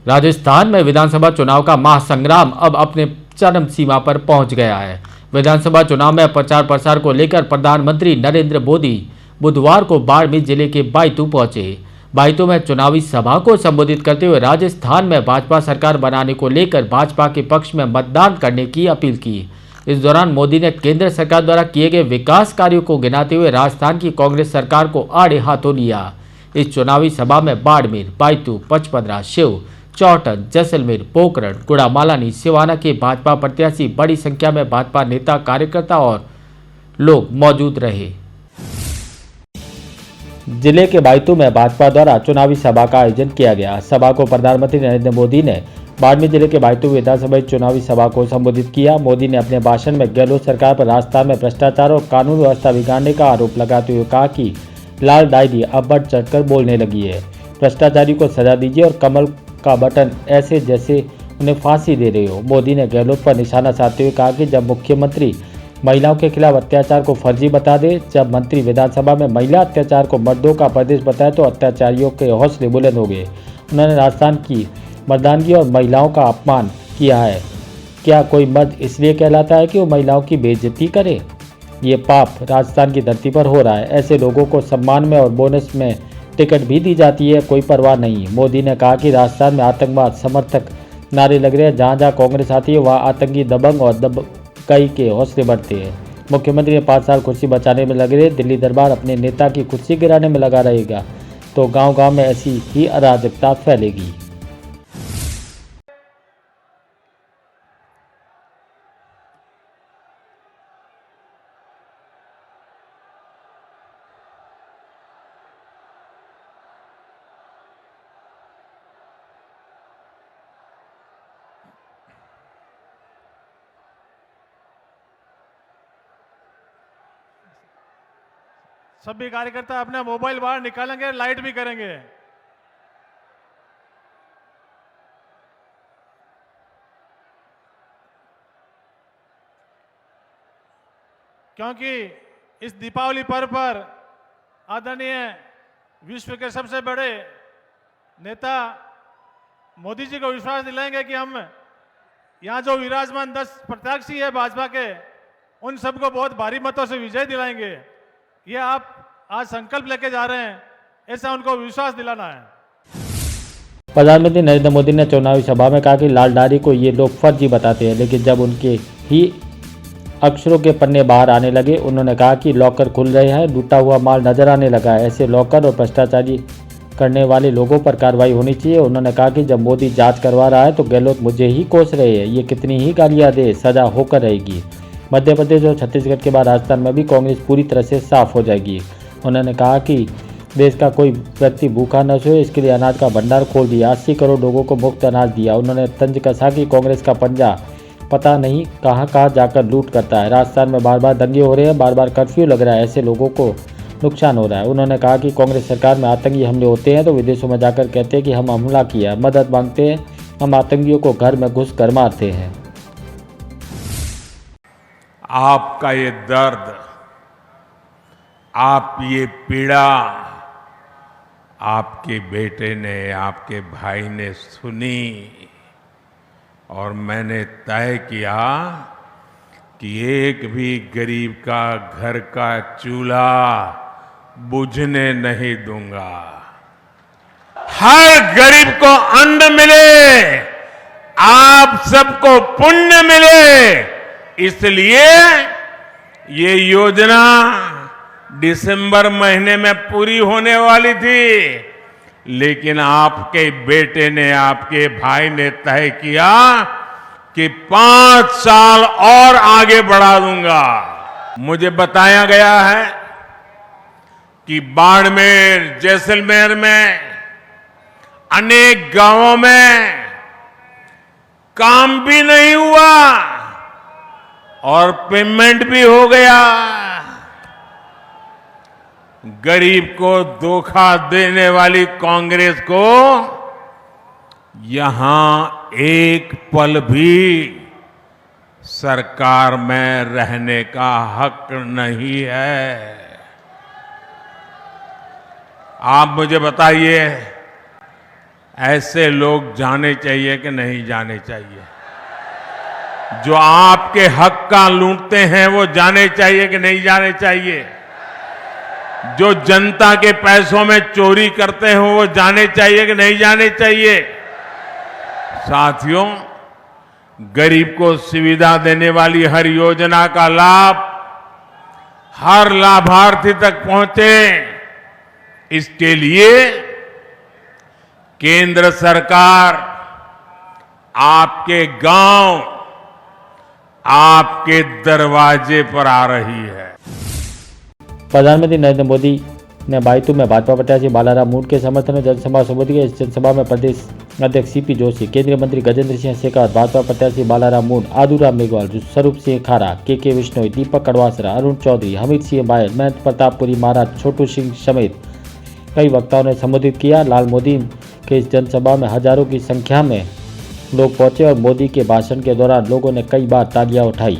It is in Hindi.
राजस्थान में विधानसभा चुनाव का महासंग्राम अब अपने चरम सीमा पर पहुंच गया है। विधानसभा चुनाव में प्रचार प्रसार को लेकर प्रधानमंत्री नरेंद्र मोदी बुधवार को बाड़मेर जिले के बायतू पहुंचे। बायतू में चुनावी सभा को संबोधित करते हुए राजस्थान में भाजपा सरकार बनाने को लेकर भाजपा के पक्ष में मतदान करने की अपील की। इस दौरान मोदी ने केंद्र सरकार द्वारा किए गए विकास कार्यों को गिनाते हुए राजस्थान की कांग्रेस सरकार को आड़े हाथों लिया। इस चुनावी सभा में बाड़मेर, बायतू, पचपदरा, शिव, चौटन, जैसलमेर, पोखरण, गुड़ामालानी, सिवाना के भाजपा प्रत्याशी, बड़ी संख्या में भाजपा नेता, कार्यकर्ता और लोग मौजूद रहे। जिले के बायतू में भाजपा द्वारा चुनावी सभा का आयोजन किया गया। सभा को प्रधानमंत्री नरेंद्र मोदी ने बाड़मेर जिले के बायतू विधानसभा चुनावी सभा को संबोधित किया। मोदी ने अपने भाषण में गहलोत सरकार पर राजस्थान में भ्रष्टाचार और कानून व्यवस्था बिगाड़ने का आरोप लगाते हुए कहा कि लाल डायरी अब बढ़ चढ़कर बोलने लगी है। भ्रष्टाचारी को सजा दीजिए और कमल का बटन ऐसे जैसे उन्हें फांसी दे रहे हो। मोदी ने गहलोत पर निशाना साधते हुए कहा कि जब मुख्यमंत्री महिलाओं के खिलाफ अत्याचार को फर्जी बता दे, जब मंत्री विधानसभा में महिला अत्याचार को मर्दों का प्रदेश बताए तो अत्याचारियों के हौसले बुलंद हो गए। उन्होंने राजस्थान की मर्दानगी और महिलाओं का अपमान किया है। क्या कोई मर्द इसलिए कहलाता है कि वो महिलाओं की बेइज्जती करे? ये पाप राजस्थान की धरती पर हो रहा है। ऐसे लोगों को सम्मान में और बोनस में टिकट भी दी जाती है, कोई परवाह नहीं। मोदी ने कहा कि राजस्थान में आतंकवाद समर्थक नारे लग रहे हैं। जहाँ जहाँ कांग्रेस आती है वहाँ आतंकी दबंग और दबकाई के हौसले बढ़ते हैं। मुख्यमंत्री ने 5 साल कुर्सी बचाने में लग रहे, दिल्ली दरबार अपने नेता की कुर्सी गिराने में लगा रहेगा तो गांव गांव में ऐसी ही अराजकता फैलेगी। सभी कार्यकर्ता अपना मोबाइल बाहर निकालेंगे, लाइट भी करेंगे। क्योंकि इस दीपावली पर्व पर आदरणीय विश्व के सबसे बड़े नेता मोदी जी को विश्वास दिलाएंगे कि हम यहां जो विराजमान 10 प्रत्याशी है भाजपा के, उन सबको बहुत भारी मतों से विजय दिलाएंगे। ये आप आज संकल्प लेके जा रहे हैं, ऐसा उनको विश्वास दिलाना है। प्रधानमंत्री नरेंद्र मोदी ने चुनावी सभा में कहा कि लाल डायरी को ये लोग फर्जी बताते हैं, लेकिन जब उनके ही अक्षरों के पन्ने बाहर आने लगे, उन्होंने कहा कि लॉकर खुल रहे हैं, लूटा हुआ माल नजर आने लगा है। ऐसे लॉकर और भ्रष्टाचारी करने वाले लोगों पर कार्रवाई होनी चाहिए। उन्होंने कहा कि जब मोदी जांच करवा रहा है तो गहलोत मुझे ही कोस रहे हैं। ये कितनी ही गालियां दे, सजा होकर रहेगी। मध्य प्रदेश और छत्तीसगढ़ के बाद राजस्थान में भी कांग्रेस पूरी तरह से साफ हो जाएगी। उन्होंने कहा कि देश का कोई व्यक्ति भूखा न सोए, इसके लिए अनाज का भंडार खोल दिया, 80 करोड़ लोगों को मुफ्त अनाज दिया। उन्होंने तंज कसा कि कांग्रेस का पंजा पता नहीं कहां कहां जाकर लूट करता है। राजस्थान में बार बार दंगे हो रहे हैं, बार बार कर्फ्यू लग रहा है, ऐसे लोगों को नुकसान हो रहा है। उन्होंने कहा कि कांग्रेस सरकार में आतंकी हमले होते हैं तो विदेशों में जाकर कहते हैं कि हम हमला किया, मदद मांगते हैं, हम आतंकियों को घर में घुस कर मारते हैं। आपका ये दर्द, आप ये पीड़ा आपके बेटे ने, आपके भाई ने सुनी और मैंने तय किया कि एक भी गरीब का घर का चूल्हा बुझने नहीं दूंगा। हर गरीब को अन्न मिले, आप सबको पुण्य मिले, इसलिए ये योजना दिसंबर महीने में पूरी होने वाली थी, लेकिन आपके बेटे ने, आपके भाई ने तय किया कि 5 साल और आगे बढ़ा दूंगा। मुझे बताया गया है कि बाड़मेर, जैसलमेर में अनेक गांवों में काम भी नहीं हुआ और पेमेंट भी हो गया। गरीब को धोखा देने वाली कांग्रेस को यहां एक पल भी सरकार में रहने का हक नहीं है। आप मुझे बताइए, ऐसे लोग जाने चाहिए कि नहीं जाने चाहिए? जो आपके हक का लूटते हैं वो जाने चाहिए कि नहीं जाने चाहिए? जो जनता के पैसों में चोरी करते हो वो जाने चाहिए कि नहीं जाने चाहिए? साथियों, गरीब को सुविधा देने वाली हर योजना का लाभ हर लाभार्थी तक पहुंचे, इसके लिए केंद्र सरकार आपके गांव, आपके दरवाजे पर आ रही है। प्रधानमंत्री नरेंद्र मोदी ने बायतू में भाजपा प्रत्याशी बालाराम मूड के समर्थन में जनसभा संबोधित किया। इस जनसभा में प्रदेश अध्यक्ष सीपी जोशी, केंद्रीय मंत्री गजेंद्र सिंह शेखावत, भाजपा प्रत्याशी बालाराम मूड, आदूराम मेघवाल, स्वरूप सिंह खारा, के विश्नोई, दीपक कड़वासरा, अरुण चौधरी, हमीद सिंह बायल, महेंद्र प्रतापपुरी महाराज, छोटू सिंह समेत कई वक्ताओं ने संबोधित किया। लाल मोदी के इस जनसभा में हजारों की संख्या में लोग पहुंचे और मोदी के भाषण के दौरान लोगों ने कई बार तालियां उठाई।